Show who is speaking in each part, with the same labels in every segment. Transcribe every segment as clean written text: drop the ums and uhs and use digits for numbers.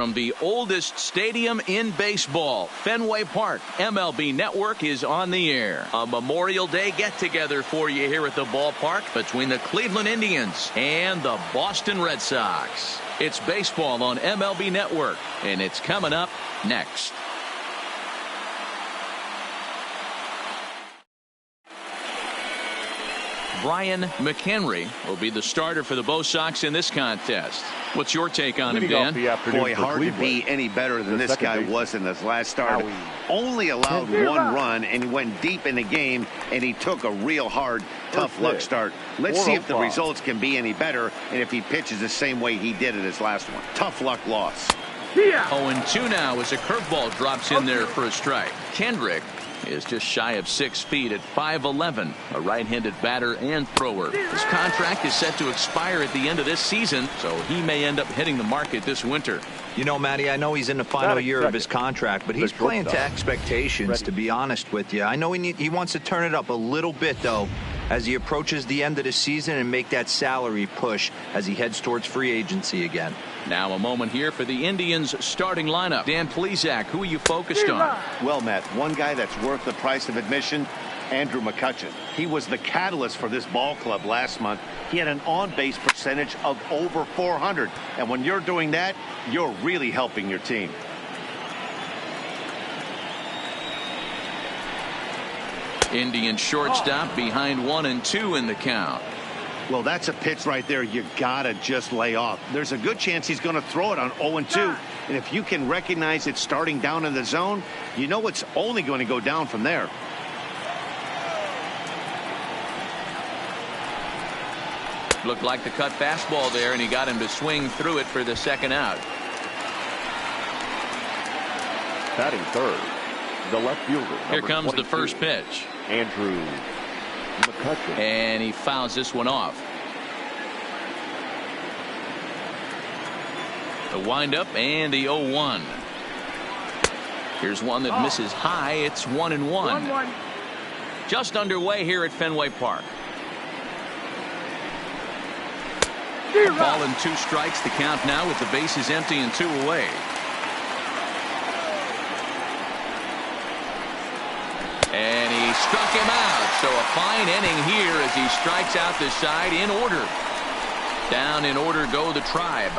Speaker 1: from the oldest stadium in baseball, Fenway Park. MLB Network is on the air. A Memorial Day get-together for you here at the ballpark between the Cleveland Indians and the Boston Red Sox. It's baseball on MLB Network, and it's coming up next. Brian McHenry will be the starter for the Bo Sox in this contest. What's your take on him, Dan?
Speaker 2: Boy, hard to be any better than this guy was in his last start. Only allowed one run, and he went deep in the game, and he took a real hard, tough luck start. Let's see if the results can be any better, and if he pitches the same way he did in his last one. Tough luck loss.
Speaker 1: 0-2 now as a curveball drops in there for a strike. Kendrick is just shy of 6 feet at 5'11", a right-handed batter and thrower. His contract is set to expire at the end of this season, so he may end up hitting the market this winter.
Speaker 3: You know, Matty, I know he's in the final year of his contract, but he's playing to expectations, to be honest with you. I know he wants to turn it up a little bit, though, as he approaches the end of the season and make that salary push as he heads towards free agency again.
Speaker 1: Now a moment here for the Indians starting lineup. Dan Plesac, who are you focused on?
Speaker 2: Well, Matt, one guy that's worth the price of admission, Andrew McCutchen. He was the catalyst for this ball club last month. He had an on-base percentage of over 400. And when you're doing that, you're really helping your team.
Speaker 1: Indian shortstop behind 1-2 in the count.
Speaker 2: Well, that's a pitch right there you gotta just lay off. There's a good chance he's going to throw it on 0-2. And if you can recognize it starting down in the zone, you know it's only going to go down from there.
Speaker 1: Looked like the cut fastball there, and he got him to swing through it for the second out.
Speaker 4: Batting third, the left fielder.
Speaker 1: Here comes the first pitch.
Speaker 4: Andrew McCutchen.
Speaker 1: And he fouls this one off. The windup and the 0-1. Here's one that misses high. It's 1-1. Just underway here at Fenway Park. A ball and 2 strikes, the count now with the bases empty and 2 away. And he struck him out. So a fine inning here as he strikes out the side in order. Down in order go the Tribe.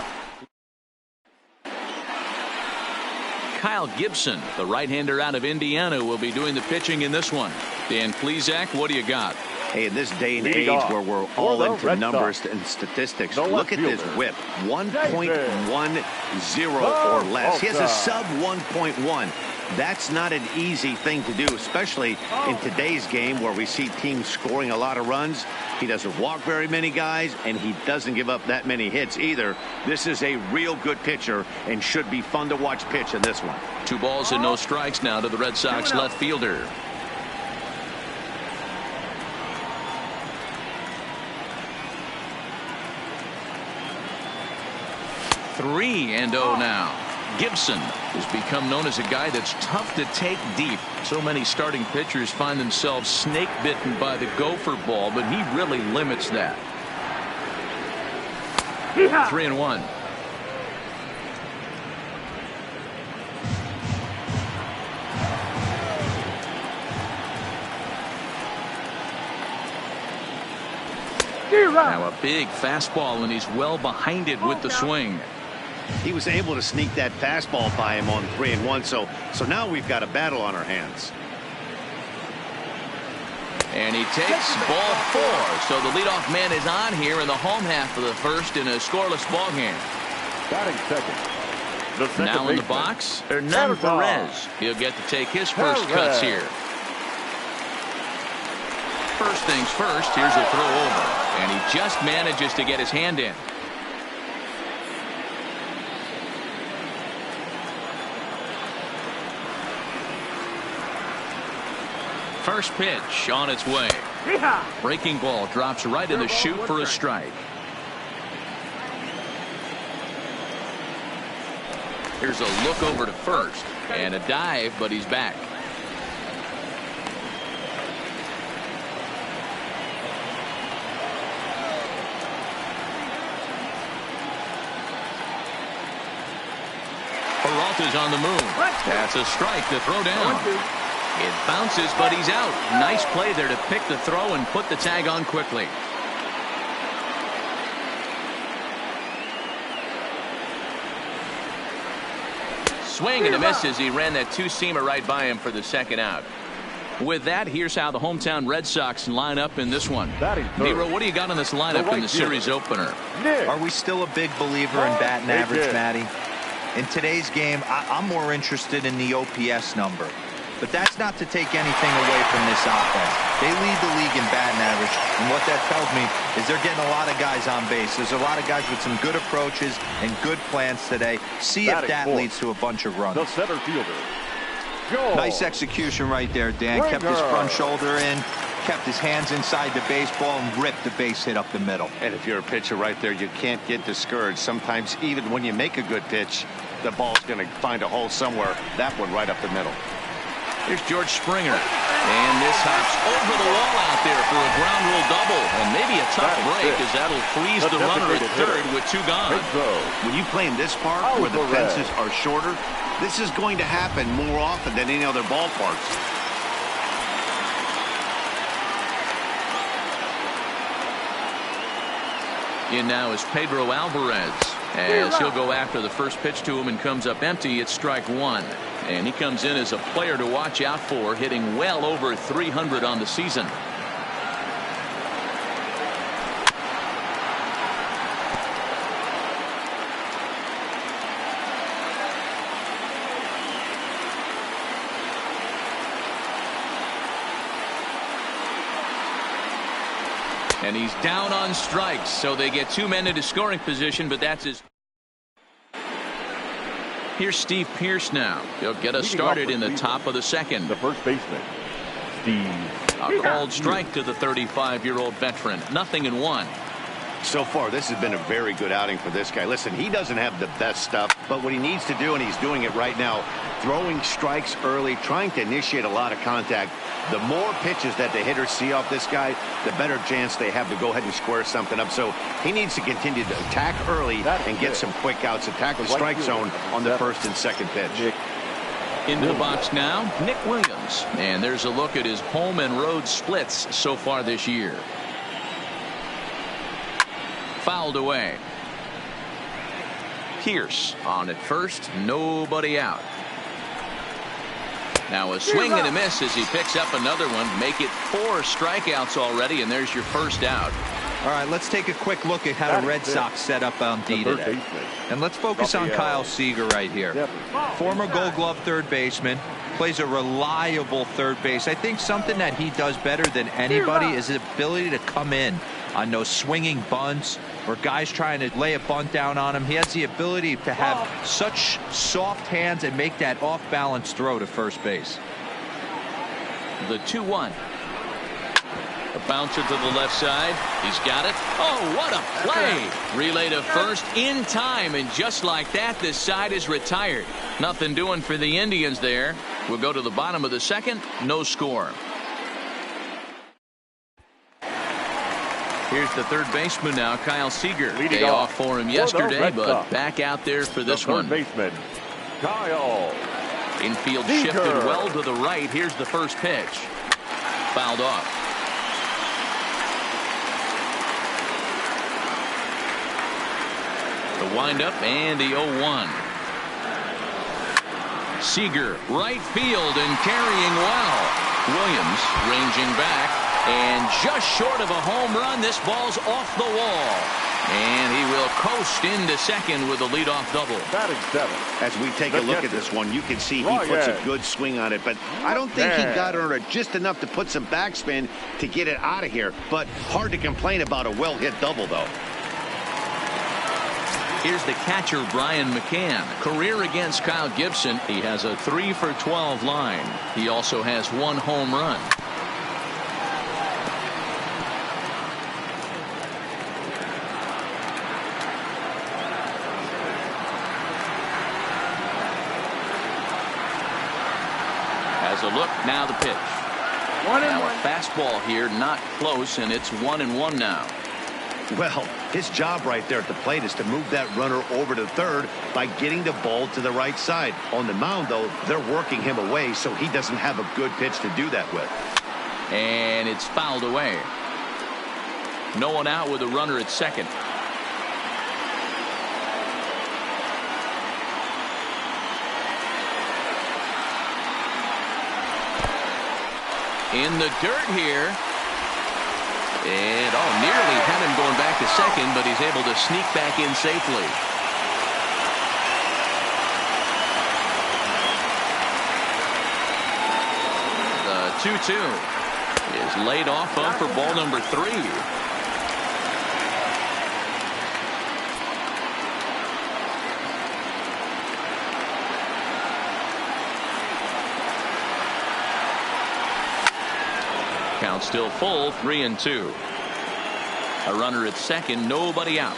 Speaker 1: Kyle Gibson, the right-hander out of Indiana, will be doing the pitching in this one. Dan Plesac, what do you got?
Speaker 2: Hey, in this day and age where we're all into numbers and statistics, look at this whip. 1.10 or less. He has a sub 1.1. That's not an easy thing to do, especially in today's game where we see teams scoring a lot of runs. He doesn't walk very many guys, and he doesn't give up that many hits either. This is a real good pitcher and should be fun to watch pitch in this one.
Speaker 1: 2 balls and no strikes now to the Red Sox left fielder. Three and 0 now. Gibson has become known as a guy that's tough to take deep. So many starting pitchers find themselves snake bitten by the gopher ball, but he really limits that. 3-1. Now a big fastball, and he's well behind it with the swing.
Speaker 2: He was able to sneak that fastball by him on 3-1, so now we've got a battle on our hands.
Speaker 1: And he takes ball 4, so the leadoff man is on here in the home half of the first in a scoreless ball game.
Speaker 4: Batting second.
Speaker 1: Now in the box, Hernan Perez. He'll get to take his first cuts here. First things first, here's a throw over, and he just manages to get his hand in. First pitch on its way. Breaking ball drops right in the chute for a strike. Here's a look over to first and a dive, but he's back. Peralta's on the move. That's a strike to throw down. It bounces, but he's out. Nice play there to pick the throw and put the tag on quickly. Swing and a miss as he ran that two-seamer right by him for the second out. With that, here's how the hometown Red Sox line up in this one. Nero, what do you got on this lineup in the series opener?
Speaker 3: Are we still a big believer in batting average, Matty? In today's game, I'm more interested in the OPS number. But that's not to take anything away from this offense. They lead the league in batting average, and what that tells me is they're getting a lot of guys on base. There's a lot of guys with some good approaches and good plans today. See if that leads to a bunch of runs.
Speaker 4: The center fielder.
Speaker 3: Nice execution right there, Dan. Kept his front shoulder in, kept his hands inside the baseball, and ripped the base hit up the middle.
Speaker 2: And if you're a pitcher right there, you can't get discouraged. Sometimes even when you make a good pitch, the ball's going to find a hole somewhere. That one right up the middle.
Speaker 1: Here's George Springer. And this hops over the wall out there for a ground rule double. And maybe a tough break as that'll freeze the runner at third with two gone.
Speaker 2: When you play in this park where the fences are shorter, this is going to happen more often than any other ballparks.
Speaker 1: In now is Pedro Alvarez. As he'll go after the first pitch to him and comes up empty. It's strike one. And he comes in as a player to watch out for, hitting well over 300 on the season. And he's down on strikes, so they get two men into scoring position, but that's his. Here's Steve Pearce now. He'll get us started in the top of the second.
Speaker 4: The first baseman, Steve.
Speaker 1: A called strike to the 35-year-old veteran. 0-1.
Speaker 2: So far, this has been a very good outing for this guy. Listen, he doesn't have the best stuff, but what he needs to do, and he's doing it right now, throwing strikes early, trying to initiate a lot of contact. The more pitches that the hitters see off this guy, the better chance they have to go ahead and square something up. So he needs to continue to attack early and get some quick outs, attack the strike zone on the first and second pitch.
Speaker 1: Into the box now, Nick Williams. And there's a look at his home and road splits so far this year. Fouled away. Pierce on at first, nobody out. Now a swing and a miss as he picks up another one. Make it 4 strikeouts already, and there's your first out.
Speaker 3: All right, let's take a quick look at how the Red Sox set up on D today. And let's focus on Kyle Seager right here. Former Gold Glove third baseman, plays a reliable third base. I think something that he does better than anybody is his ability to come in on those swinging bunts or guys trying to lay a bunt down on him. He has the ability to have such soft hands and make that off-balance throw to first base.
Speaker 1: The 2-1. A bouncer to the left side. He's got it. Oh, what a play. Relay to first in time, and just like that, this side is retired. Nothing doing for the Indians there. We'll go to the bottom of the second. No score. Here's the third baseman now, Kyle Seager. Day off for him yesterday, but back out there for this one.
Speaker 4: Third baseman, Kyle.
Speaker 1: Infield shifted well to the right. Here's the first pitch. Fouled off. The windup and the 0-1. Seager, right field and carrying well. Williams ranging back. And just short of a home run, this ball's off the wall. And he will coast into second with a leadoff double.
Speaker 2: As we take a look at this one, you can see he puts a good swing on it. But I don't think he got under it just enough to put some backspin to get it out of here. But hard to complain about a well-hit double, though.
Speaker 1: Here's the catcher, Brian McCann. Career against Kyle Gibson. He has a 3-for-12 line. He also has 1 home run. As a look, now the pitch. Now a fastball here, not close, and it's 1-1 now.
Speaker 2: Well, his job right there at the plate is to move that runner over to third by getting the ball to the right side. On the mound, though, they're working him away, so he doesn't have a good pitch to do that with.
Speaker 1: And it's fouled away. No one out with a runner at second. In the dirt here. And nearly had him going back to second, but he's able to sneak back in safely. The 2-2 is laid off for ball number 3. Count still full, 3-2. A runner at second, nobody out.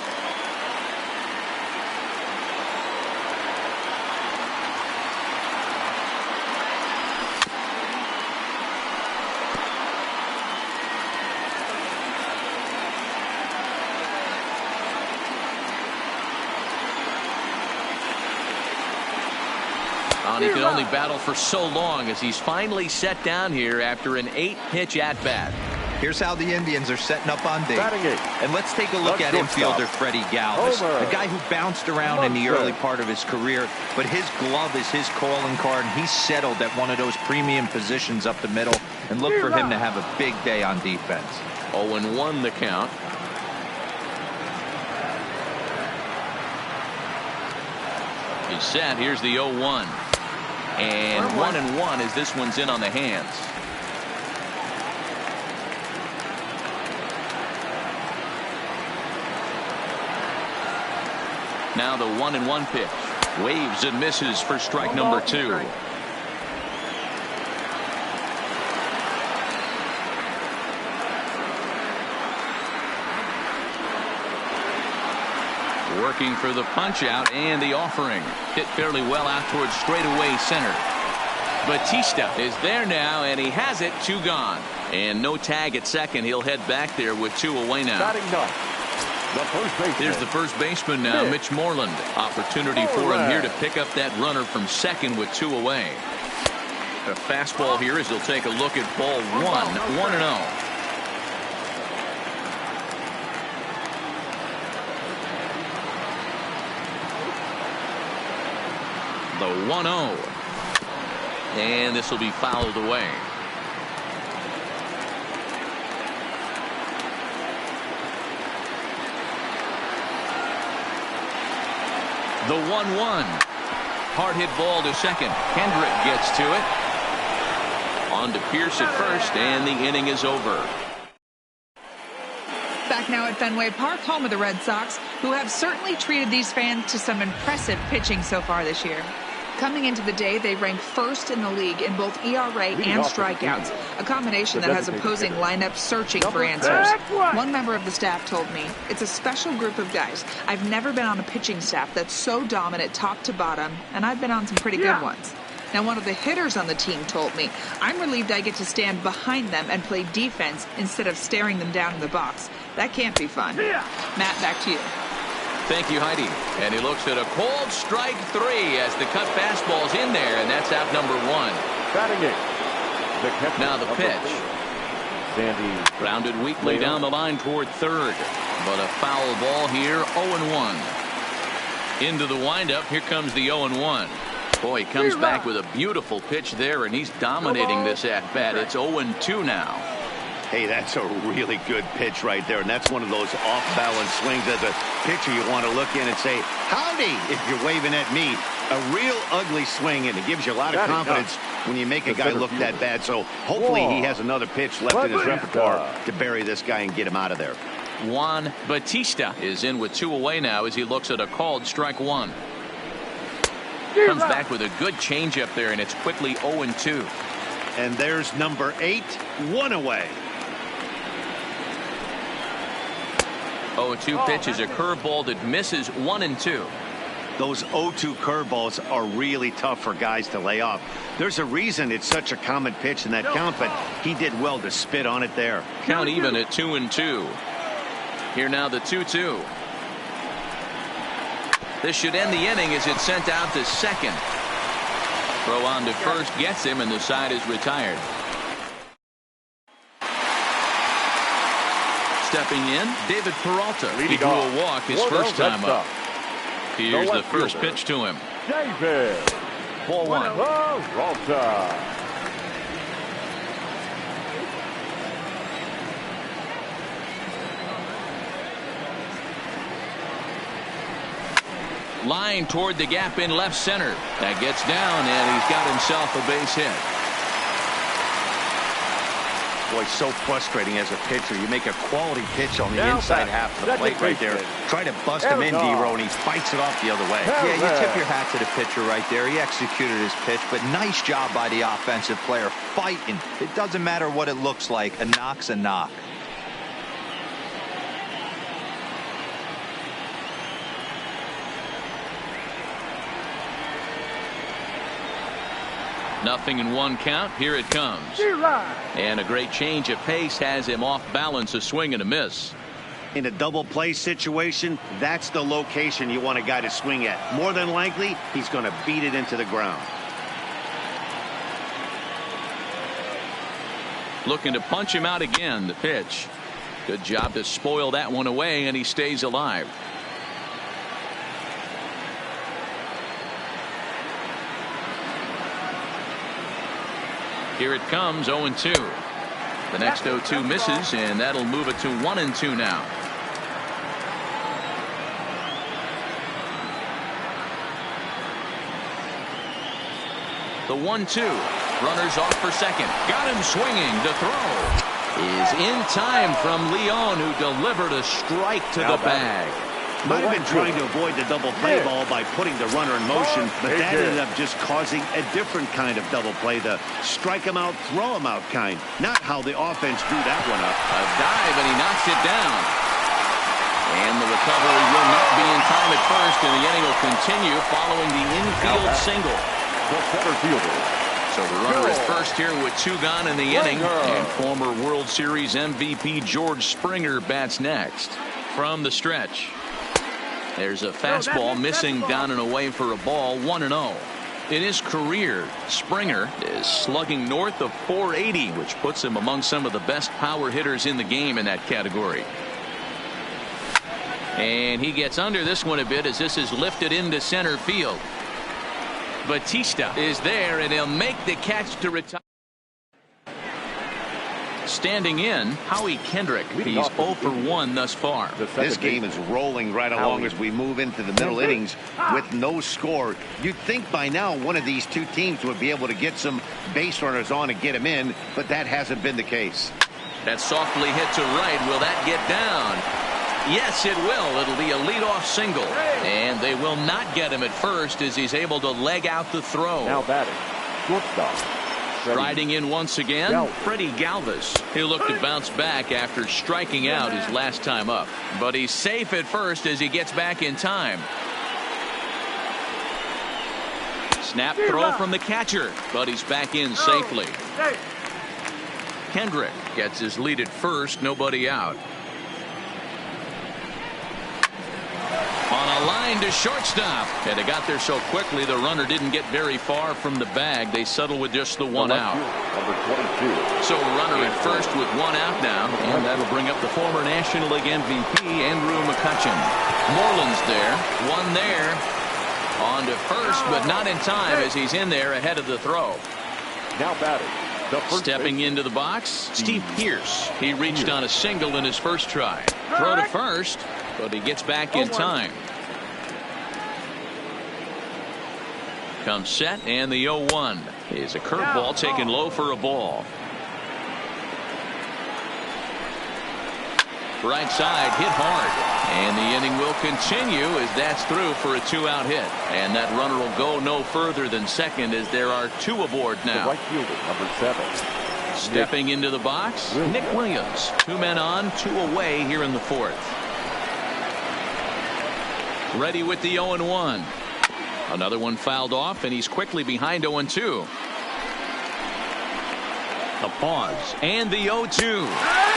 Speaker 1: He can only battle for so long as he's finally set down here after an 8-pitch at-bat.
Speaker 3: Here's how the Indians are setting up on day. And let's take a look at infielder Freddie Galvis, a guy who bounced around in the early part of his career, but his glove is his calling card, and he's settled at one of those premium positions up the middle, and look for him to have a big day on defense.
Speaker 1: 0-1 the count. He's set. Here's the 0-1. And 1-1 as this one's in on the hands. Now the 1-1 pitch. Waves and misses for strike number 2. Working for the punch out and the offering. Hit fairly well out towards straightaway center. Batista is there now, and he has it. 2 gone. And no tag at second. He'll head back there with 2 away now. Here's the first baseman now, Mitch Moreland. Opportunity for him here to pick up that runner from second with 2 away. A fastball here as he'll take a look at ball 1. 1-0. The 1-0. And this will be fouled away. The 1-1. Hard hit ball to second. Kendrick gets to it. On to Pierce at first, and the inning is over.
Speaker 5: Back now at Fenway Park, home of the Red Sox, who have certainly treated these fans to some impressive pitching so far this year. Coming into the day, they rank first in the league in both ERA and strikeouts, a combination that has opposing lineups searching for answers. One member of the staff told me, "It's a special group of guys. I've never been on a pitching staff that's so dominant top to bottom, and I've been on some pretty good ones." Now, one of the hitters on the team told me, "I'm relieved I get to stand behind them and play defense instead of staring them down in the box. That can't be fun." Matt, back to you.
Speaker 1: Thank you, Heidi. And he looks at a cold strike 3 as the cut fastball's in there, and that's out number 1. Now the pitch. Grounded weakly down the line toward third. But a foul ball here, 0-1. Into the windup, here comes the 0-1. Boy, he comes back with a beautiful pitch there, and he's dominating this at-bat. It's 0-2 now.
Speaker 2: Hey, that's a really good pitch right there, and that's one of those off-balance swings. As a pitcher, you want to look in and say, "Howdy," if you're waving at me. A real ugly swing, and it gives you a lot of confidence when you make a guy look that bad. So hopefully he has another pitch left in his repertoire to bury this guy and get him out of there.
Speaker 1: Juan Batista is in with 2 away now as he looks at a called strike 1. Comes back with a good changeup there, and it's quickly 0-2.
Speaker 2: And there's number 8, 1 away.
Speaker 1: 0-2 pitch is a curveball that misses 1-2.
Speaker 2: Those 0-2 curveballs are really tough for guys to lay off. There's a reason it's such a common pitch in that count, but he did well to spit on it there.
Speaker 1: Count even at 2-2. Here now the 2-2. This should end the inning as it's sent out to second. Throw on to first gets him, and the side is retired. Stepping in, David Peralta. He drew a walk his first time up. Here's the first pitch to him.
Speaker 4: David
Speaker 1: 4-1.
Speaker 4: Peralta.
Speaker 1: Line toward the gap in left center. That gets down, and he's got himself a base hit.
Speaker 2: Boy, so frustrating as a pitcher. You make a quality pitch on the inside half of the plate right there. Try to bust him in, D-Row, and he fights it off the other way.
Speaker 3: Yeah, you tip your hat to the pitcher right there. He executed his pitch, but nice job by the offensive player fighting. It doesn't matter what it looks like. A knock's a knock.
Speaker 1: Nothing in one count. Here it comes. And a great change of pace has him off balance, a swing and a miss.
Speaker 2: In a double play situation, that's the location you want a guy to swing at. More than likely, he's going to beat it into the ground.
Speaker 1: Looking to punch him out again. The pitch. Good job to spoil that one away, and he stays alive. Here it comes, 0-2. The next 0-2 misses, and that'll move it to 1-2 now. The 1-2. Runners off for second. Got him swinging. The throw is in time from Leon, who delivered a strike to the bag.
Speaker 2: Might have been trying to avoid the double play ball by putting the runner in motion, but that ended up just causing a different kind of double play, the strike him out, throw him out kind. Not how the offense drew that one up.
Speaker 1: A dive, and he knocks it down. And the recovery will not be in time at first, and the inning will continue following the infield single.
Speaker 4: The center fielder.
Speaker 1: So the runner is first here with 2 gone in the inning, and former World Series MVP George Springer bats next. From the stretch. There's a fastball missing down and away for a ball, 1-0. In his career, Springer is slugging north of .480, which puts him among some of the best power hitters in the game in that category. And he gets under this one a bit as this is lifted into center field. Batista is there, and he'll make the catch to retire. Standing in, Howie Kendrick. He's 0 for 1 thus far.
Speaker 2: This game is rolling right along as we move into the middle innings with no score. You'd think by now one of these two teams would be able to get some base runners on and get him in, but that hasn't been the case.
Speaker 1: That's softly hit to right. Will that get down? Yes, it will. It'll be a leadoff single. And they will not get him at first as he's able to leg out the throw.
Speaker 4: Now batting, shortstop.
Speaker 1: Riding in once again, Freddie Galvis. He'll look to bounce back after striking out his last time up. But he's safe at first as he gets back in time. Snap throw from the catcher, but he's back in safely. Kendrick gets his lead at first, nobody out. On a line to shortstop, and it got there so quickly the runner didn't get very far from the bag. They settle with just the 1 out.
Speaker 4: Number 22.
Speaker 1: So runner at first with 1 out now, and that'll bring up the former National League MVP Andrew McCutchen. Moreland's there, 1 there, on to first, but not in time as he's in there ahead of the throw.
Speaker 4: Now batting.
Speaker 1: Stepping into the box, Steve Pearce. He reached on a single in his first try. Throw to first, but he gets back in time. Comes set, and the 0-1 is a curveball taken low for a ball. Right side hit hard, and the inning will continue as that's through for a 2-out hit, and that runner will go no further than second as there are 2 aboard now.
Speaker 4: The right fielder, number 7.
Speaker 1: Stepping into the box, Nick Williams. 2 men on, 2 away here in the 4th. Ready with the 0-1. Another one fouled off, and he's quickly behind 0-2. A pause, and the 0-2.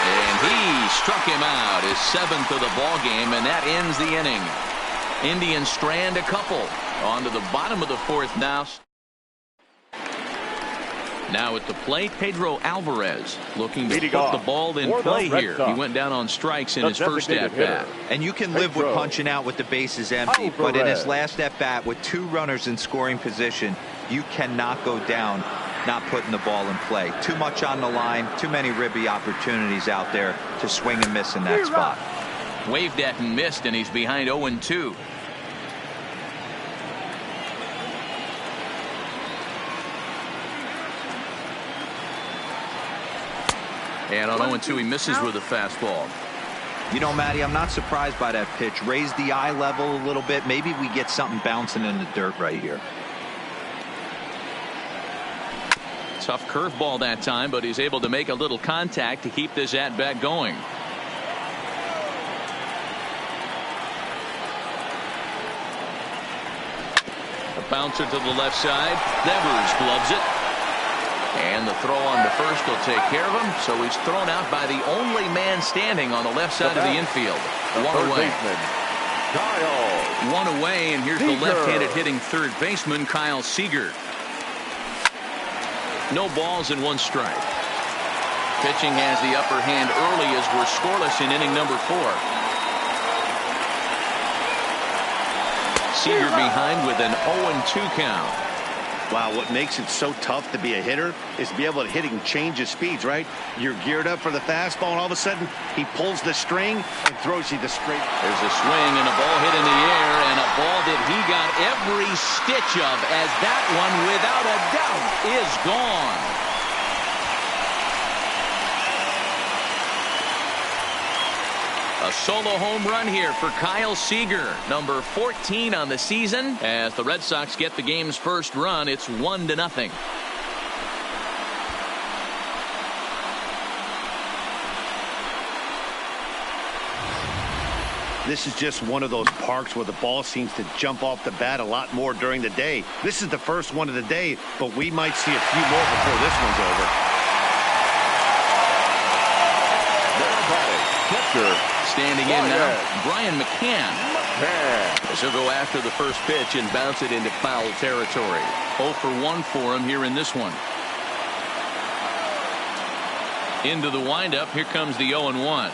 Speaker 1: And he struck him out, his 7th of the ball game, and that ends the inning. Indians strand a couple. On to the bottom of the 4th now. Now at the plate, Pedro Alvarez looking to put the ball in play here. He went down on strikes in his first at-bat.
Speaker 3: And you can live with punching out with the bases empty, but in his last at-bat with 2 runners in scoring position, you cannot go down not putting the ball in play. Too much on the line, too many ribby opportunities out there to swing and miss in that spot.
Speaker 1: Waved at and missed, and he's behind 0-2. And on 0-2, he misses with a fastball.
Speaker 3: You know, Matty, I'm not surprised by that pitch. Raise the eye level a little bit. Maybe we get something bouncing in the dirt right here.
Speaker 1: Tough curveball that time, but he's able to make a little contact to keep this at-bat going. A bouncer to the left side. Devers gloves it. And the throw on to first will take care of him. So he's thrown out by the only man standing on the left side of the infield. One away. One away, and here's the left-handed hitting third baseman, Kyle Seager. No balls and 1 strike. Pitching has the upper hand early as we're scoreless in inning number 4. Seager behind with an 0-2 count.
Speaker 2: Wow, what makes it so tough to be a hitter is to be able to hit and change his speeds, right? You're geared up for the fastball, and all of a sudden, he pulls the string and throws you the straight.
Speaker 1: There's a swing and a ball hit in the air, and a ball that he got every stitch of, as that one, without a doubt, is gone. A solo home run here for Kyle Seager, number 14 on the season. As the Red Sox get the game's first run, it's 1-0.
Speaker 2: This is just one of those parks where the ball seems to jump off the bat a lot more during the day. This is the first one of the day, but we might see a few more before this one's over.
Speaker 1: Standing in now, Brian McCann. As he'll go after the first pitch and bounce it into foul territory. 0 for 1 for him here in this one. Into the windup, here comes the 0-1.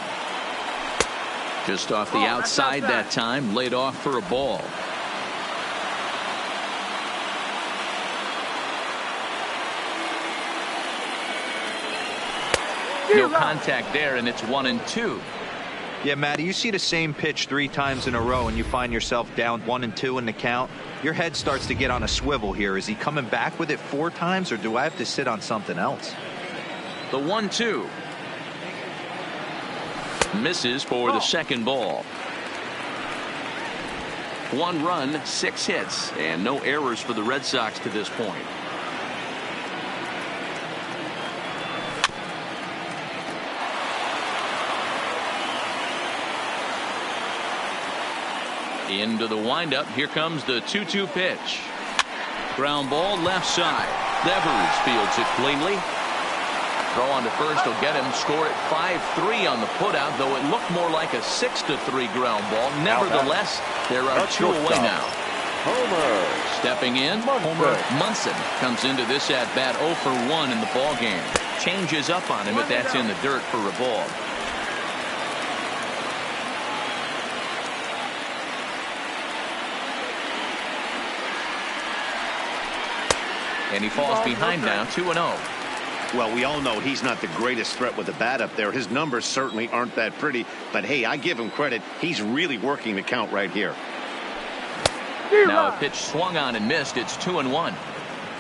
Speaker 1: Just off the outside that time, laid off for a ball. No contact there, and it's 1-2.
Speaker 3: Yeah, Matty, you see the same pitch 3 times in a row and you find yourself down 1-2 in the count. Your head starts to get on a swivel here. Is he coming back with it 4 times, or do I have to sit on something else?
Speaker 1: The 1-2 misses for the second ball. 1 run, 6 hits, and no errors for the Red Sox to this point. Into the windup. Here comes the 2-2 pitch. Ground ball left side. Devers fields it cleanly. Throw on to first will get him. Score at 5-3 on the putout, though it looked more like a 6-3 ground ball. Nevertheless, there are 2 away now.
Speaker 4: Homer.
Speaker 1: Stepping in, Homer Munson comes into this at bat 0 for 1 in the ball game. Changes up on him, but that's in the dirt for a ball. And he falls behind now, 2-0.
Speaker 2: Well, we all know he's not the greatest threat with the bat up there. His numbers certainly aren't that pretty. But, hey, I give him credit. He's really working the count right here.
Speaker 1: Now a pitch swung on and missed. It's 2-1.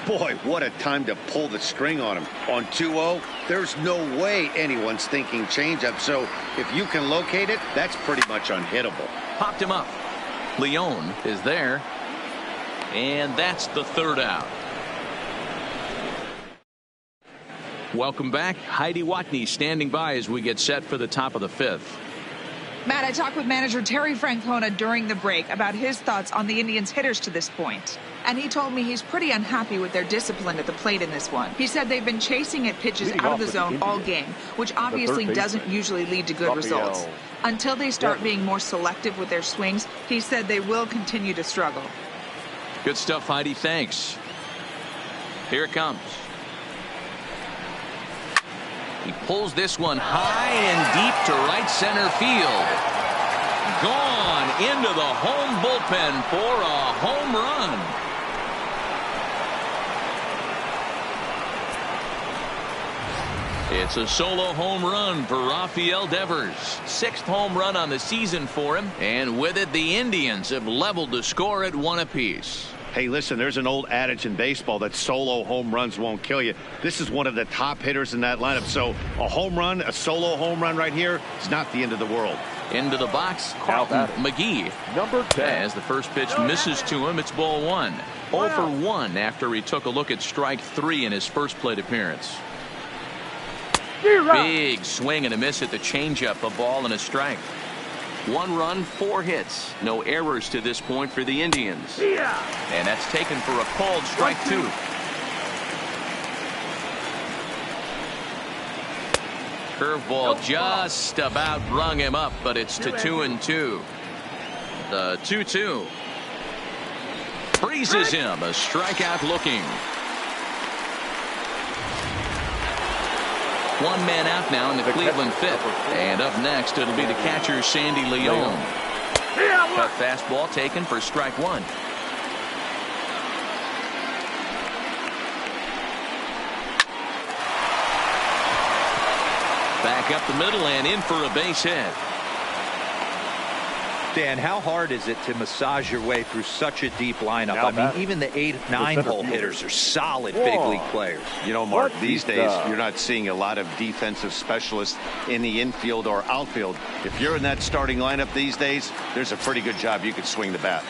Speaker 2: Boy, what a time to pull the string on him. On 2-0, there's no way anyone's thinking changeup. So if you can locate it, that's pretty much unhittable.
Speaker 1: Popped him up. Leone is there. And that's the 3rd out. Welcome back. Heidi Watney standing by as we get set for the top of the 5th.
Speaker 5: Matt, I talked with manager Terry Francona during the break about his thoughts on the Indians' hitters to this point. And he told me he's pretty unhappy with their discipline at the plate in this one. He said they've been chasing at pitches out of the zone all game, which obviously doesn't usually lead to good results. Until they start being more selective with their swings, he said they will continue to struggle.
Speaker 1: Good stuff, Heidi. Thanks. Here it comes. He pulls this one high and deep to right center field. Gone into the home bullpen for a home run. It's a solo home run for Rafael Devers. 6th home run on the season for him. And with it, the Indians have leveled the score at 1 apiece.
Speaker 2: Hey, listen, there's an old adage in baseball that solo home runs won't kill you. This is one of the top hitters in that lineup. So a home run, a solo home run right here, is not the end of the world.
Speaker 1: Into the box, Carlton McGee.
Speaker 4: Number 10.
Speaker 1: As the first pitch misses to him, it's ball 1. 0 for 1 after he took a look at strike 3 in his first plate appearance. Big swing and a miss at the changeup, a ball and a strike. 1 run, 4 hits. No errors to this point for the Indians. And that's taken for a called strike 2. Curveball just about rung him up, but it's to 2-2. The 2-2. Freezes him. A strikeout looking. 1 man out now in the Cleveland 5th. And up next, it'll be the catcher, Sandy Leon. Cut fastball taken for strike 1. Back up the middle and in for a base hit.
Speaker 3: Dan, how hard is it to massage your way through such a deep lineup? I mean, even the 8, 9-hole hitters are solid big league players.
Speaker 2: You know, Mark, these days you're not seeing a lot of defensive specialists in the infield or outfield. If you're in that starting lineup these days, there's a pretty good job you could swing the bat.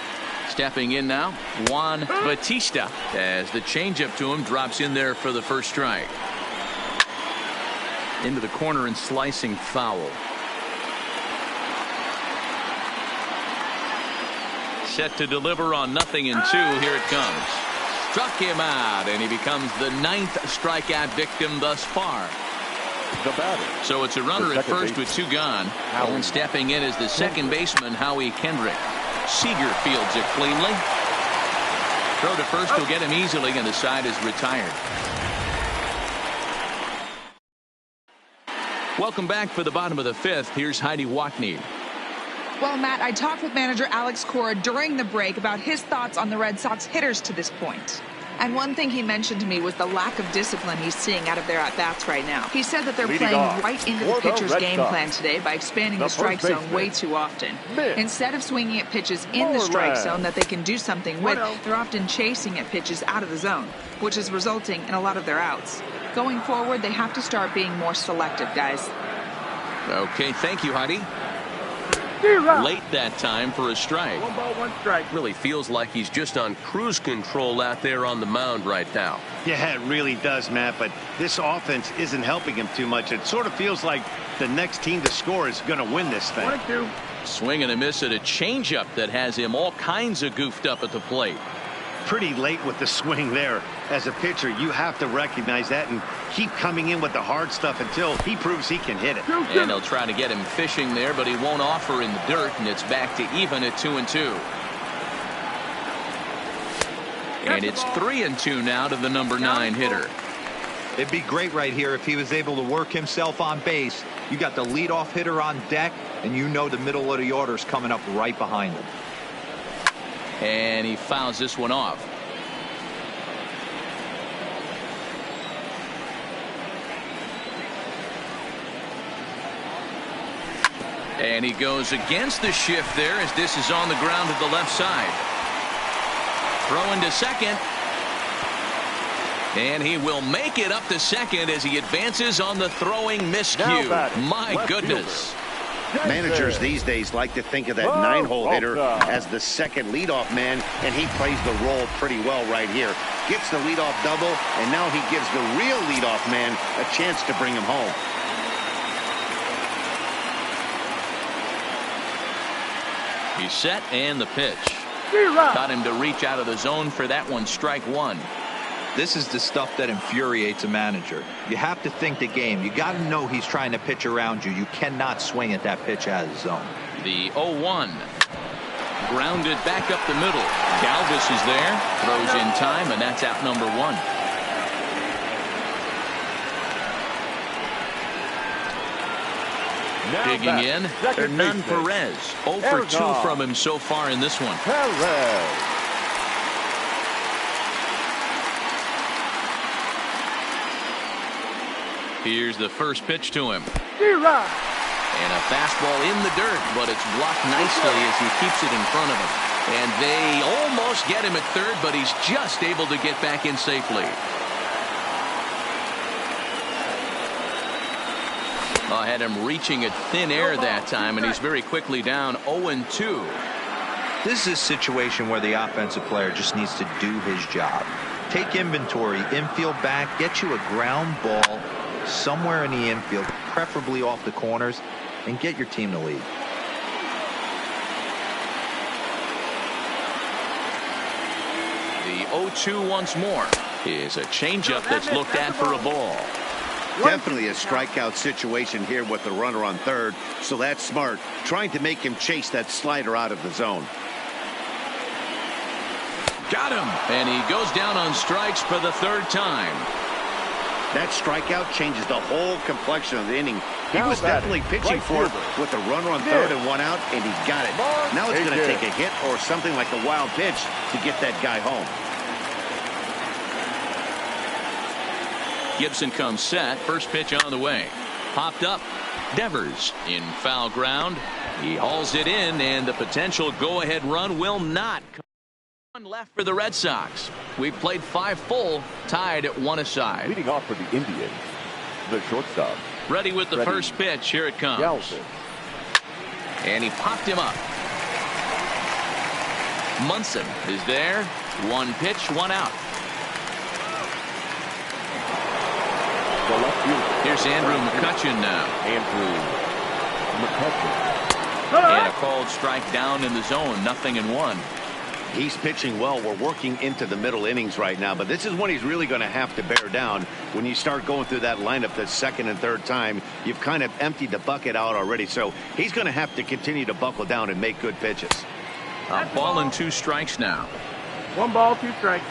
Speaker 1: Stepping in now, Juan Batista, as the changeup to him drops in there for the first strike. Into the corner and slicing foul. Set to deliver on 0-2. Here it comes. Struck him out, and he becomes the 9th strikeout victim thus far.
Speaker 4: The batter.
Speaker 1: So it's a runner at first with 2 gone. And stepping in is the second baseman, Howie Kendrick. Seager fields it cleanly. Throw to first will get him easily, and the side is retired. Welcome back for the bottom of the 5th. Here's Heidi Watney.
Speaker 5: Well, Matt, I talked with manager Alex Cora during the break about his thoughts on the Red Sox hitters to this point. And one thing he mentioned to me was the lack of discipline he's seeing out of their at-bats right now. He said that they're playing right into the pitcher's game plan today by expanding the strike zone way too often. Instead of swinging at pitches in the strike zone that they can do something with, they're often chasing at pitches out of the zone, which is resulting in a lot of their outs. Going forward, they have to start being more selective, guys.
Speaker 1: Okay, thank you, Heidi. Late that time for a strike.
Speaker 4: 1 ball, 1 strike.
Speaker 6: Really feels like he's just on cruise control out there on the mound right now.
Speaker 2: Yeah, it really does, Matt, but this offense isn't helping him too much. It sort of feels like the next team to score is going to win this thing.
Speaker 4: 1-2.
Speaker 1: Swing and a miss at a changeup that has him all kinds of goofed up at the plate.
Speaker 2: Pretty late with the swing there. As a pitcher, you have to recognize that and keep coming in with the hard stuff until he proves he can hit it.
Speaker 1: And they'll try to get him fishing there, but he won't offer in the dirt, and it's back to even at 2-2. And it's 3-2 now to the number 9 hitter.
Speaker 3: It'd be great right here if he was able to work himself on base. You got the leadoff hitter on deck, and you know the middle of the order's coming up right behind him.
Speaker 1: And he fouls this one off. And he goes against the shift there as this is on the ground to the left side. Throwing to second. And he will make it up to second as he advances on the throwing miscue. My goodness.
Speaker 2: Managers these days like to think of that 9-hole hitter as the second leadoff man, and he plays the role pretty well right here. Gets the leadoff double, and now he gives the real leadoff man a chance to bring him home.
Speaker 1: He's set and the pitch. Got him to reach out of the zone for that one. Strike one.
Speaker 3: This is the stuff that infuriates a manager. You have to think the game. You got to know he's trying to pitch around you. You cannot swing at that pitch out of the zone.
Speaker 1: The 0-1. Grounded back up the middle. Galvis is there. Throws in time, and that's out number one. Digging in, Hernan Perez. 0 for 2 from him so far in this one. Here's the first pitch to him. And a fastball in the dirt, but it's blocked nicely as he keeps it in front of him. And they almost get him at third, but he's just able to get back in safely. Had him reaching at thin air that time, and he's very quickly down 0-2.
Speaker 3: This is a situation where the offensive player just needs to do his job. Take inventory, infield back, get you a ground ball somewhere in the infield, preferably off the corners, and get your team to lead.
Speaker 1: The 0-2 once more is a changeup that's looked at for a ball.
Speaker 2: Definitely a strikeout situation here with the runner on third, so that's smart, trying to make him chase that slider out of the zone.
Speaker 1: Got him, and he goes down on strikes for the third time.
Speaker 2: That strikeout changes the whole complexion of the inning. He was definitely pitching for it with a runner on third and one out, and he got it. Now it's going to take a hit or something like a wild pitch to get that guy home.
Speaker 1: Gibson comes set. First pitch on the way. Popped up. Devers in foul ground. He hauls it in, and the potential go-ahead run will not come. One left for the Red Sox. We've played 5 full, tied at 1 aside.
Speaker 4: Leading off for the Indians, the shortstop.
Speaker 1: Ready with the first pitch. Here it comes.
Speaker 4: Galvis.
Speaker 1: And he popped him up. Munson is there. 1 pitch, 1 out.
Speaker 4: The left fielder.
Speaker 1: Here's Andrew McCutchen now.
Speaker 4: Andrew McCutchen.
Speaker 1: And a called strike down in the zone. 0-1.
Speaker 2: He's pitching well. We're working into the middle innings right now, but this is when he's really going to have to bear down. When you start going through that lineup the second and third time, you've kind of emptied the bucket out already, so he's going to have to continue to buckle down and make good pitches.
Speaker 1: A ball and 2 strikes now.
Speaker 7: 1 ball, 2 strikes.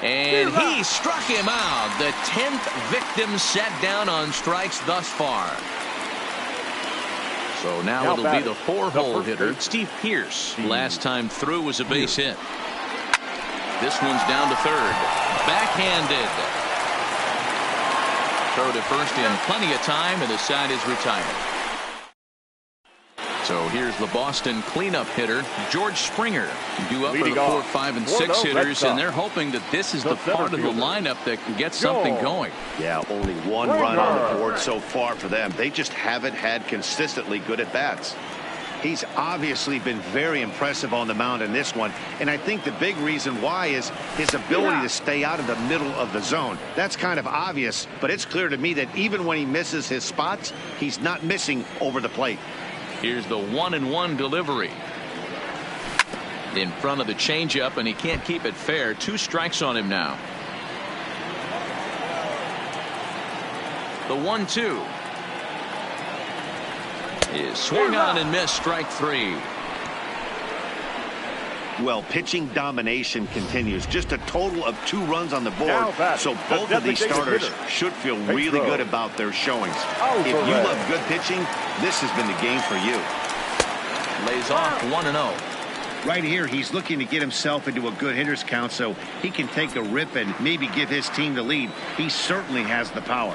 Speaker 1: And he struck him out. The 10th victim set down on strikes thus far. So now it'll be the 4-hole hitter, Steve Pearce. Last time through was a base hit. This one's down to third. Backhanded. Throw to first in plenty of time, and the side is retired. So here's the Boston cleanup hitter, George Springer. Due up for the 4, 5, and 6 hitters, and they're hoping that this is the part of the lineup that can get something going.
Speaker 2: Yeah, only 1 run on the board so far for them. They just haven't had consistently good at-bats. He's obviously been very impressive on the mound in this one, and I think the big reason why is his ability to stay out of the middle of the zone. That's kind of obvious, but it's clear to me that even when he misses his spots, he's not missing over the plate.
Speaker 1: Here's the 1-1 delivery. In front of the changeup, and he can't keep it fair. 2 strikes on him now. The 1-2 is swung on and missed. Strike 3.
Speaker 2: Well, pitching domination continues. Just a total of 2 runs on the board. So both of these starters should feel really good about their showings. If you love good pitching, this has been the game for you.
Speaker 1: Lays off 1-0.
Speaker 2: Right here, he's looking to get himself into a good hitter's count so he can take a rip and maybe give his team the lead. He certainly has the power.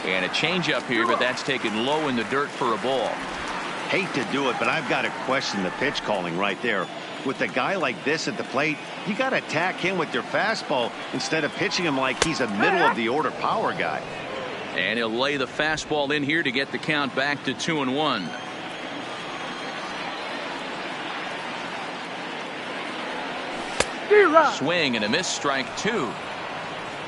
Speaker 1: And a changeup here, but that's taken low in the dirt for a ball.
Speaker 2: Hate to do it, but I've got to question the pitch calling right there. With a guy like this at the plate, you got to attack him with your fastball instead of pitching him like he's a middle of the order power guy.
Speaker 1: And he'll lay the fastball in here to get the count back to 2-1.
Speaker 7: Swing
Speaker 1: and a miss. Strike 2.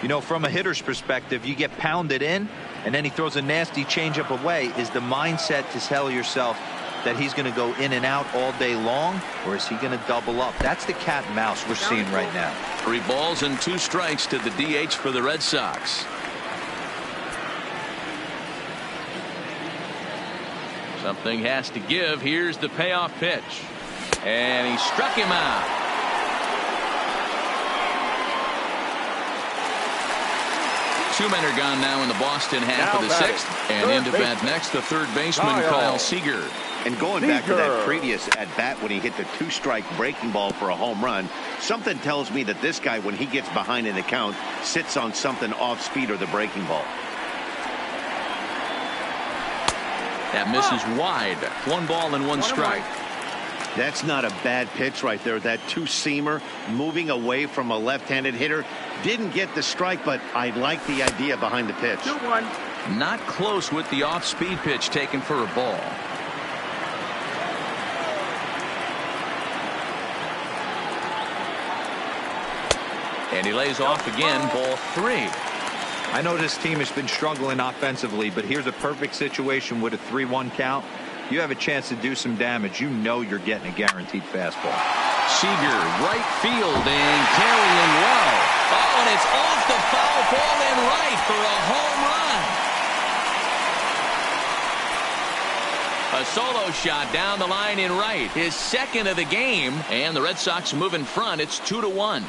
Speaker 3: You know, from a hitter's perspective, you get pounded in, and then he throws a nasty changeup away, is the mindset to tell yourself that he's going to go in and out all day long, or is he going to double up? That's the cat and mouse we're seeing right now.
Speaker 1: 3 balls and 2 strikes to the DH for the Red Sox. Something has to give. Here's the payoff pitch. And he struck him out. Two men are gone now in the Boston half of the 6th. And into bat next, the third baseman, Kyle Seager.
Speaker 2: And going back to that previous at-bat when he hit the 2-strike breaking ball for a home run, something tells me that this guy, when he gets behind in the count, sits on something off speed or the breaking ball.
Speaker 1: That misses wide. 1 ball and 1 strike.
Speaker 2: That's not a bad pitch right there. That 2-seamer moving away from a left-handed hitter. Didn't get the strike, but I like the idea behind the pitch.
Speaker 7: 2-1.
Speaker 1: Not close with the off-speed pitch taken for a ball. And he lays off again. Ball 3.
Speaker 3: I know this team has been struggling offensively, but here's a perfect situation with a 3-1 count. You have a chance to do some damage. You know you're getting a guaranteed fastball.
Speaker 1: Seager, right field, and carrying well. Oh, and it's off the foul ball in right for a home run. A solo shot down the line in right. His 2nd of the game, and the Red Sox move in front. It's 2-1.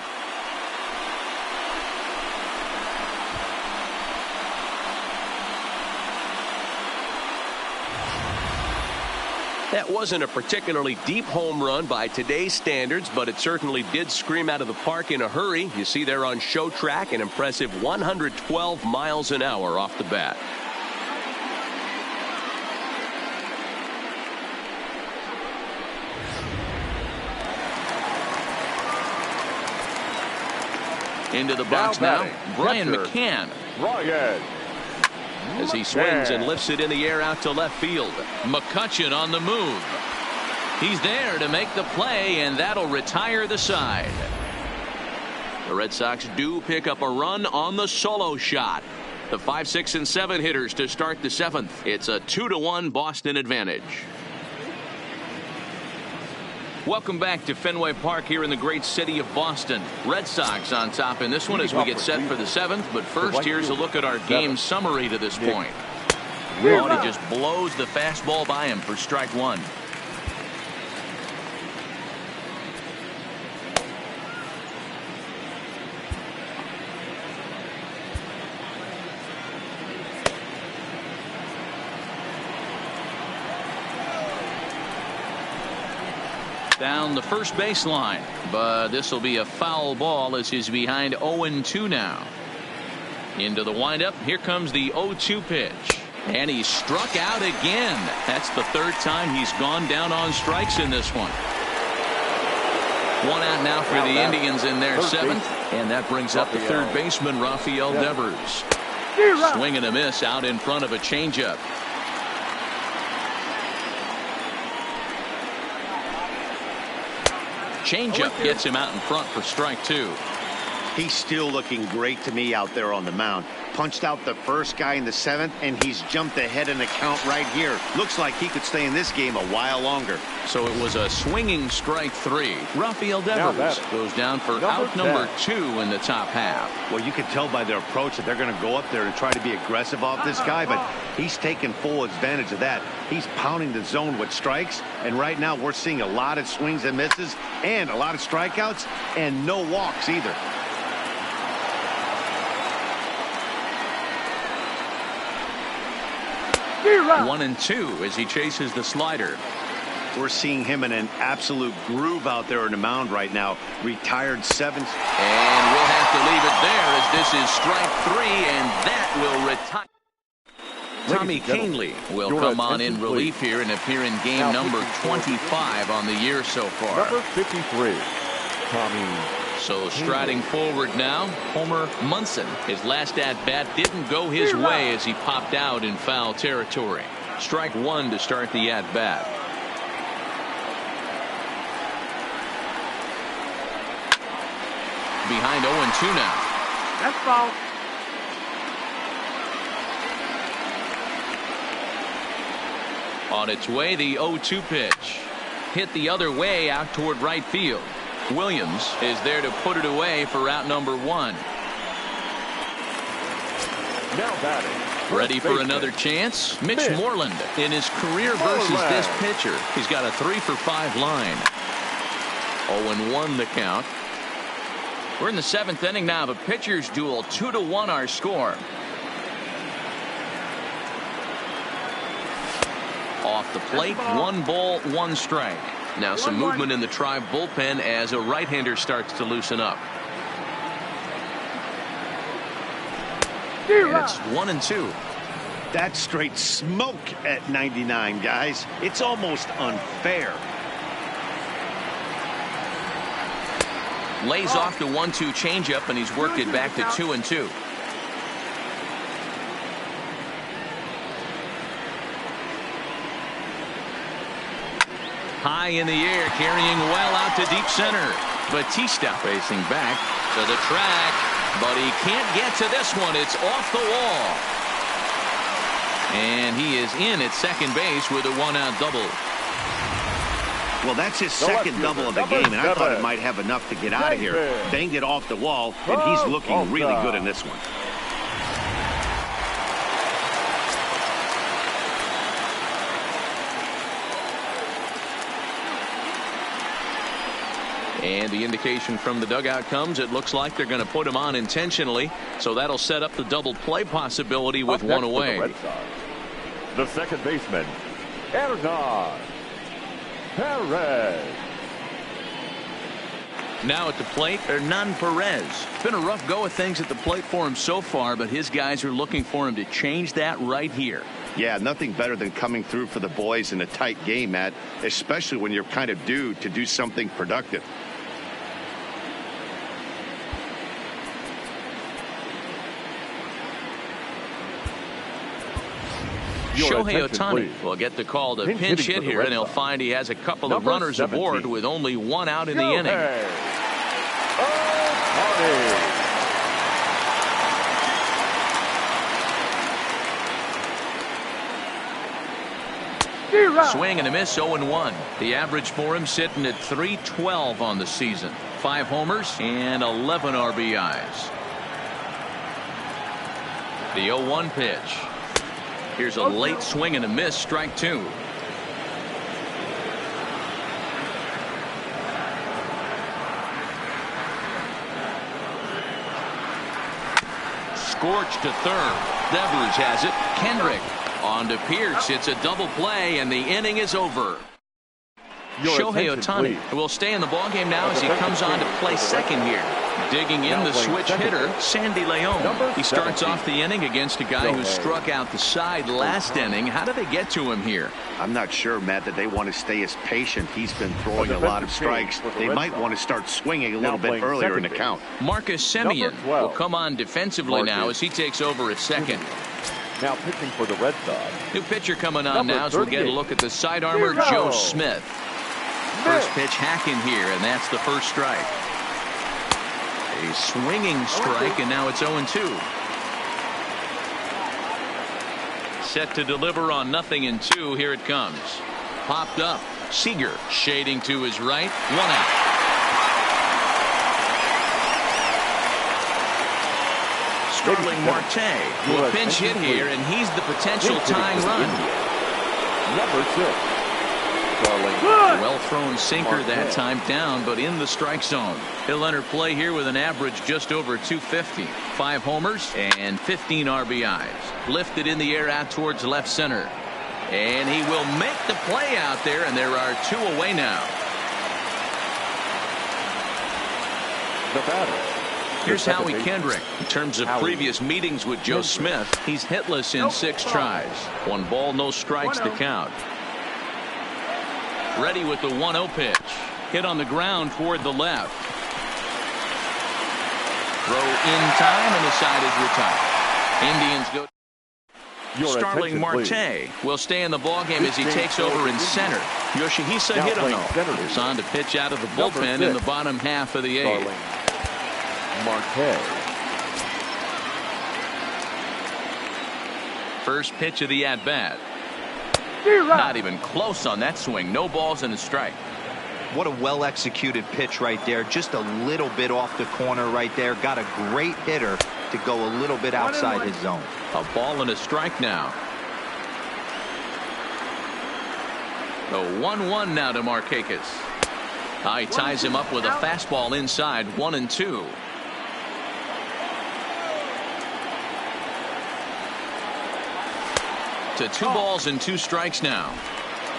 Speaker 6: That wasn't a particularly deep home run by today's standards, but it certainly did scream out of the park in a hurry. You see there on show track an impressive 112 miles an hour off the bat.
Speaker 1: Into the box now, Brian McCann.
Speaker 4: Ryan.
Speaker 1: As he swings and lifts it in the air out to left field. McCutchen on the move. He's there to make the play, and that'll retire the side. The Red Sox do pick up a run on the solo shot. The 5, 6, and 7 hitters to start the 7th. It's a 2-1 Boston advantage. Welcome back to Fenway Park here in the great city of Boston. Red Sox on top in this one as we get set for the 7th. But first, here's a look at our game summary to this point. Oh, and he just blows the fastball by him for strike 1. Down the first baseline, but this will be a foul ball as he's behind 0-2 now. Into the windup. Here comes the 0-2 pitch, and he's struck out again. That's the 3rd time he's gone down on strikes in this one. 1 out now for the Indians in their 7th, and that brings up the 3rd baseman Rafael Devers. Swing and a miss out in front of a changeup. Changeup gets him out in front for strike 2.
Speaker 2: He's still looking great to me out there on the mound. Punched out the first guy in the 7th, and he's jumped ahead in the count right here. Looks like he could stay in this game a while longer.
Speaker 1: So it was a swinging strike 3. Rafael Devers goes down for out number 2 in the top half.
Speaker 2: Well, you can tell by their approach that they're going to go up there and try to be aggressive off this guy, but he's taking full advantage of that. He's pounding the zone with strikes, and right now we're seeing a lot of swings and misses and a lot of strikeouts and no walks either.
Speaker 1: Zero. 1-2 as he chases the slider.
Speaker 2: We're seeing him in an absolute groove out there on the mound right now. Retired 7th.
Speaker 1: And we'll have to leave it there as this is strike 3, and that will retire. Tommy Kahnle will come on in relief here and appear in game number 25 on the year so far.
Speaker 4: Number 53, Tommy.
Speaker 1: So striding forward now, Homer Munson. His last at-bat didn't go his way as he popped out in foul territory. Strike 1 to start the at-bat. Behind 0-2 now.
Speaker 7: That's foul.
Speaker 1: On its way, the 0-2 pitch. Hit the other way out toward right field. Williams is there to put it away for out number 1.
Speaker 4: Now batting.
Speaker 1: Ready for another chance? Mitch Moreland in his career versus this pitcher. He's got a 3-for-5 line. 0-1 the count. We're in the 7th inning now of a pitcher's duel. 2-1 our score. Off the plate, 1 ball, 1 strike. Now some movement in the Tribe bullpen as a right-hander starts to loosen up. And it's 1-2.
Speaker 2: That's straight smoke at 99, guys. It's almost unfair.
Speaker 1: Lays off the 1-2 changeup, and he's worked it back to 2-2. High in the air, carrying well out to deep center. Batista racing back to the track, but he can't get to this one. It's off the wall. And he is in at second base with a 1-out double.
Speaker 2: Well, that's his second double of the game, and I thought it might have enough to get out of here. Banged it off the wall, and he's looking really good in this one.
Speaker 1: And the indication from the dugout comes, it looks like they're going to put him on intentionally, so that'll set up the double play possibility with 1 away.
Speaker 4: The second baseman, Hernan Perez.
Speaker 1: Now at the plate, Hernan Perez. It's been a rough go of things at the plate for him so far, but his guys are looking for him to change that right here.
Speaker 2: Yeah, nothing better than coming through for the boys in a tight game, Matt, especially when you're kind of due to do something productive.
Speaker 1: Shohei Ohtani will get the call to pinch hit here, and he'll find he has a couple of runners aboard with only 1 out in the inning. Swing and a miss, 0-1. The average for him sitting at .312 on the season. 5 homers and 11 RBIs. The 0-1 pitch. Here's a late swing and a miss, strike 2. Scorched to third. Devers has it. Kendrick on to Pierce. It's a double play, and the inning is over. Shohei Ohtani will stay in the ballgame now as he comes on to play second here. Digging in the switch hitter, Sandy Leon. He starts off the inning against a guy who struck out the side last inning. How do they get to him here?
Speaker 2: I'm not sure, Matt, that they want to stay as patient. He's been throwing a lot of strikes. They might want to start swinging a little bit earlier in the count.
Speaker 1: Marcus Semien will come on defensively now as he takes over at second.
Speaker 4: Now pitching for the Red Sox.
Speaker 1: New pitcher coming on now as we'll get a look at the side armor, Joe Smith. First pitch hack in here, and that's the first strike. A swinging strike, and now it's 0-2. Set to deliver on 0-2. Here it comes. Popped up. Seager shading to his right. 1 out. Starling Marte will pinch hit here, and he's the potential tying run.
Speaker 4: Number 6.
Speaker 1: Well thrown sinker that time down, but in the strike zone. He'll enter play here with an average just over 250. 5 homers and 15 RBIs. Lifted in the air out towards left center. And he will make the play out there, and there are 2 away now.
Speaker 4: The batter.
Speaker 1: Here's Howie Kendrick. In terms of previous meetings with Joe Smith, he's hitless in 6 tries. 1 ball, no strikes to count. Ready with the 1-0 pitch. Hit on the ground toward the left. Throw in time, and the side is retired. Indians go. Starling Marte will stay in the ballgame as he takes over in center. Yoshihisa Hirano is on to pitch out of the bullpen in the bottom half of the 8th.
Speaker 4: Marte.
Speaker 1: First pitch of the at-bat. Not even close on that swing. No balls and a strike.
Speaker 3: What a well-executed pitch right there. Just a little bit off the corner right there. Got a great hitter to go a little bit outside his zone.
Speaker 1: A ball and a strike now. The 1-1 now to Markakis. He ties him up with a fastball inside. 1-2. To 2 balls and 2 strikes now.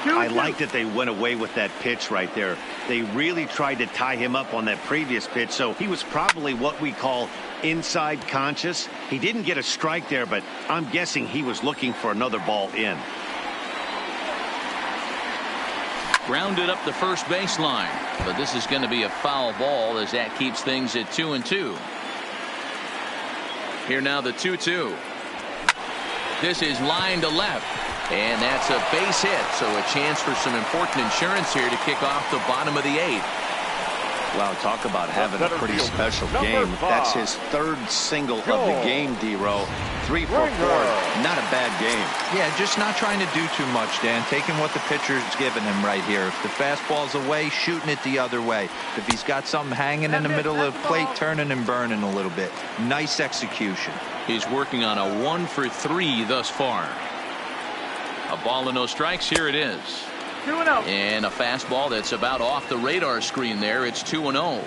Speaker 2: I like that they went away with that pitch right there. They really tried to tie him up on that previous pitch, so he was probably what we call inside conscious. He didn't get a strike there, but I'm guessing he was looking for another ball in.
Speaker 1: Grounded up the first baseline, but this is going to be a foul ball as that keeps things at 2-2. Here now the 2-2. This is line to left, and that's a base hit, so a chance for some important insurance here to kick off the bottom of the 8th.
Speaker 2: Wow, talk about having a pretty special game. That's his 3rd single of the game, D-Row. 3 for 4. Not a bad game.
Speaker 3: Yeah, just not trying to do too much, Dan. Taking what the pitcher's giving him right here. If the fastball's away, shooting it the other way. If he's got something hanging in the middle of the plate, turning and burning a little bit. Nice execution.
Speaker 1: He's working on a 1 for 3 thus far. A ball and no strikes. Here it is.
Speaker 7: 2-0.
Speaker 1: And a fastball that's about off the radar screen there. It's 2-0.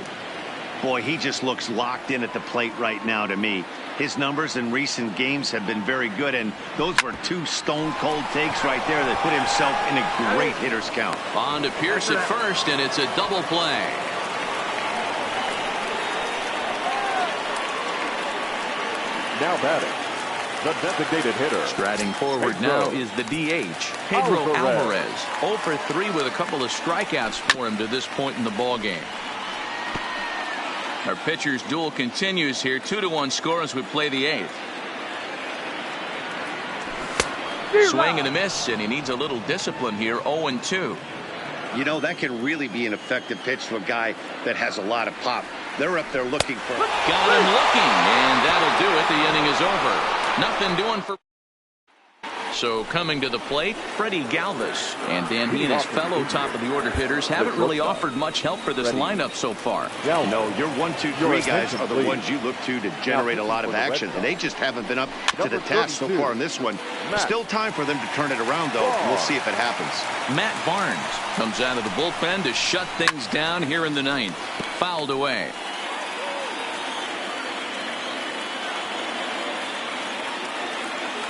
Speaker 2: Boy, he just looks locked in at the plate right now to me. His numbers in recent games have been very good, and those were 2 stone-cold takes right there that put himself in a great hitter's count.
Speaker 1: On to Pierce at first, and it's a double play.
Speaker 4: Now batting, the designated hitter.
Speaker 1: Striding forward now is the DH, Pedro Alvarez. 0 for 3 with a couple of strikeouts for him to this point in the ball game. Our pitcher's duel continues here. 2-1 score as we play the 8th. Swing and a miss, and he needs a little discipline here. 0-2.
Speaker 2: You know, that can really be an effective pitch to a guy that has a lot of pop. They're up there looking for.
Speaker 1: Got him looking, and that'll do it. The inning is over. Nothing doing for. So coming to the plate, Freddie Galvis. And Dan, he and his fellow top of the order hitters haven't really offered much help for this lineup so far.
Speaker 2: No, your 1, 2, 3 guys are the ones you look to generate a lot of action, and they just haven't been up to the task so far in this one. Still time for them to turn it around, though. We'll see if it happens.
Speaker 1: Matt Barnes comes out of the bullpen to shut things down here in the 9th. Fouled away.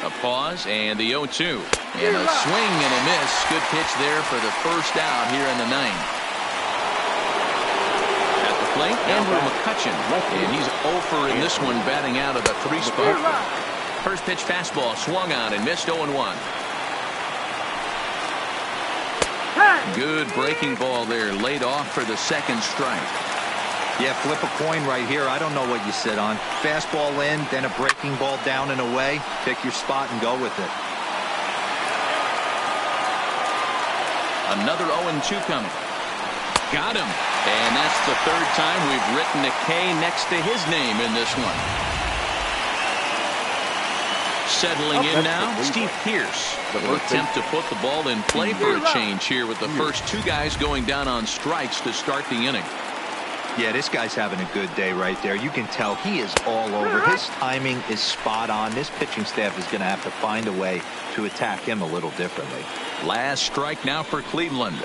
Speaker 1: A pause and the 0-2. And a swing and a miss. Good pitch there for the first out here in the 9th. At the plate, Andrew McCutchen. And he's 0 for in this one, batting out of the 3 spot. First pitch fastball swung on and missed. 0-1. Good breaking ball there, laid off for the 2nd strike.
Speaker 3: Yeah, flip a coin right here. I don't know what you sit on. Fastball in, then a breaking ball down and away. Pick your spot and go with it.
Speaker 1: Another 0-2 coming. Got him. And that's the 3rd time we've written a K next to his name in this one. Settling in now, Steve Pierce will attempt to put the ball in play for a change here with the first 2 guys going down on strikes to start the inning.
Speaker 3: Yeah, this guy's having a good day right there. You can tell he is all over. His timing is spot on. This pitching staff is going to have to find a way to attack him a little differently.
Speaker 1: Last strike now for Cleveland.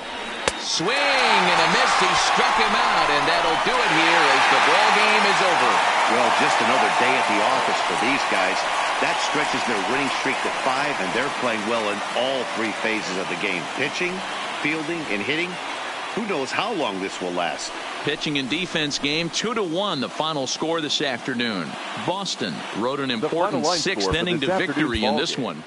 Speaker 1: Swing and a miss. He struck him out, and that'll do it here as the ball game is over.
Speaker 2: Well, just another day at the office for these guys. That stretches their winning streak to 5, and they're playing well in all 3 phases of the game. Pitching, fielding, and hitting. Who knows how long this will last.
Speaker 1: Pitching and defense game, 2-1 the final score this afternoon. Boston rode an important 6th inning to victory in this one.